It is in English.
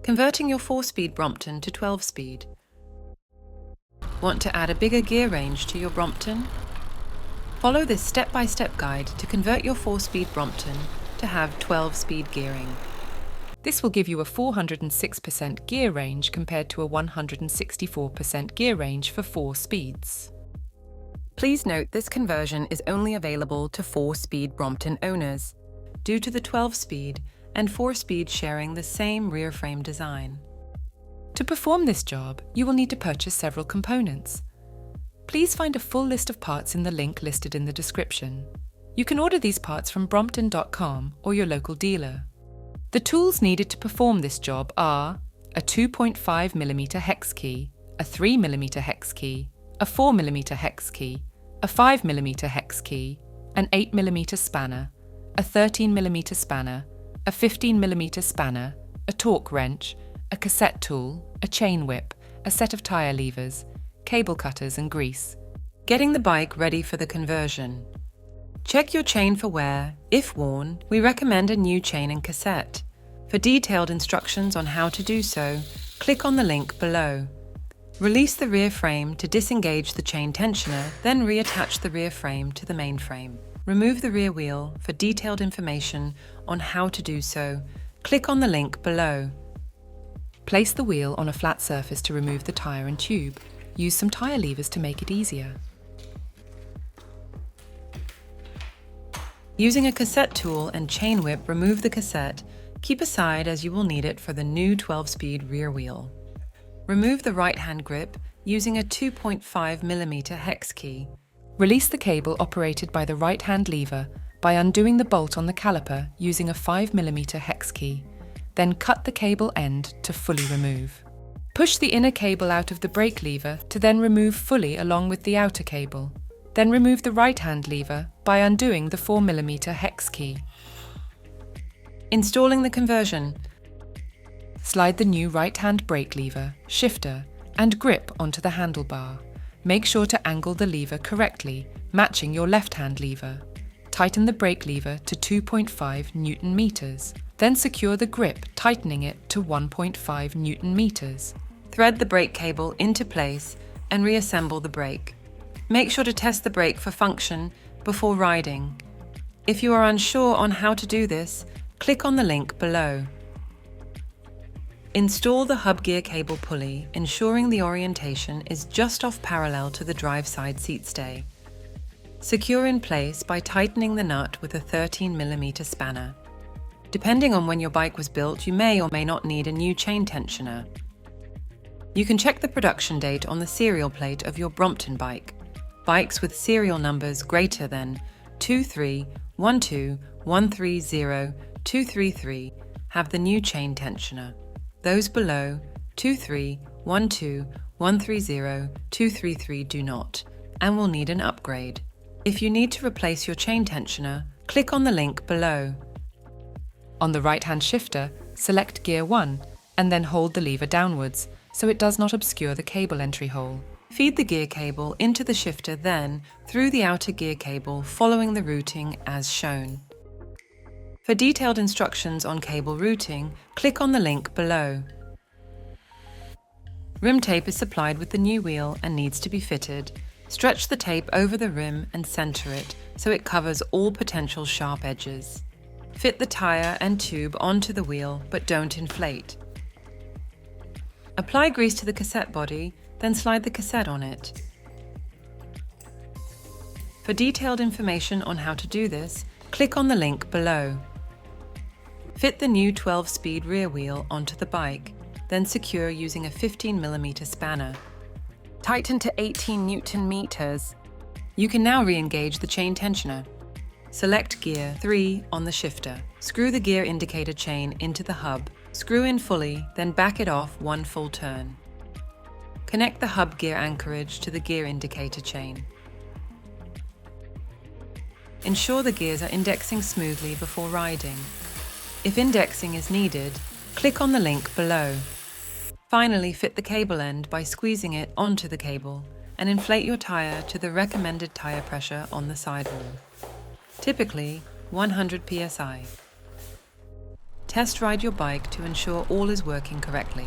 Converting your 4-speed Brompton to 12-speed. Want to add a bigger gear range to your Brompton? Follow this step-by-step guide to convert your 4-speed Brompton to have 12-speed gearing. This will give you a 406% gear range compared to a 164% gear range for 4 speeds. Please note this conversion is only available to 4-speed Brompton owners, due to the 12-speed and 4-speed sharing the same rear frame design. To perform this job, you will need to purchase several components. Please find a full list of parts in the link listed in the description. You can order these parts from Brompton.com or your local dealer. The tools needed to perform this job are a 2.5mm hex key, a 3mm hex key, a 4mm hex key, a 5mm hex key, an 8mm spanner, a 13mm spanner, a 15mm spanner, a torque wrench, a cassette tool, a chain whip, a set of tyre levers, cable cutters and grease. Getting the bike ready for the conversion. Check your chain for wear. If worn, we recommend a new chain and cassette. For detailed instructions on how to do so, click on the link below. Release the rear frame to disengage the chain tensioner, then reattach the rear frame to the main frame. Remove the rear wheel. For detailed information on how to do so, click on the link below. Place the wheel on a flat surface to remove the tyre and tube. Use some tyre levers to make it easier. Using a cassette tool and chain whip, remove the cassette. Keep aside as you will need it for the new 12-speed rear wheel. Remove the right-hand grip using a 2.5mm hex key. Release the cable operated by the right-hand lever by undoing the bolt on the caliper using a 5mm hex key. Then cut the cable end to fully remove. Push the inner cable out of the brake lever to then remove fully along with the outer cable. Then remove the right-hand lever by undoing the 4mm hex key. Installing the conversion. Slide the new right-hand brake lever, shifter, and grip onto the handlebar. Make sure to angle the lever correctly, matching your left-hand lever. Tighten the brake lever to 2.5 Nm. Then secure the grip, tightening it to 1.5 Nm. Thread the brake cable into place and reassemble the brake. Make sure to test the brake for function before riding. If you are unsure on how to do this, click on the link below. Install the hub gear cable pulley, ensuring the orientation is just off parallel to the drive side seat stay. Secure in place by tightening the nut with a 13mm spanner. Depending on when your bike was built, you may or may not need a new chain tensioner. You can check the production date on the serial plate of your Brompton bike. Bikes with serial numbers greater than 2312130-233 have the new chain tensioner. Those below 2312130-233 do not, and will need an upgrade. If you need to replace your chain tensioner, click on the link below. On the right-hand shifter, select Gear 1 and then hold the lever downwards so it does not obscure the cable entry hole. Feed the gear cable into the shifter, then through the outer gear cable, following the routing as shown. For detailed instructions on cable routing, click on the link below. Rim tape is supplied with the new wheel and needs to be fitted. Stretch the tape over the rim and center it so it covers all potential sharp edges. Fit the tyre and tube onto the wheel, but don't inflate. Apply grease to the cassette body, then slide the cassette on it. For detailed information on how to do this, click on the link below. Fit the new 12-speed rear wheel onto the bike, then secure using a 15mm spanner. Tighten to 18 Nm. You can now re-engage the chain tensioner. Select Gear 3 on the shifter. Screw the gear indicator chain into the hub. Screw in fully, then back it off one full turn. Connect the hub gear anchorage to the gear indicator chain. Ensure the gears are indexing smoothly before riding. If indexing is needed, click on the link below. Finally, fit the cable end by squeezing it onto the cable and inflate your tyre to the recommended tyre pressure on the sidewall, typically 100 psi. Test ride your bike to ensure all is working correctly.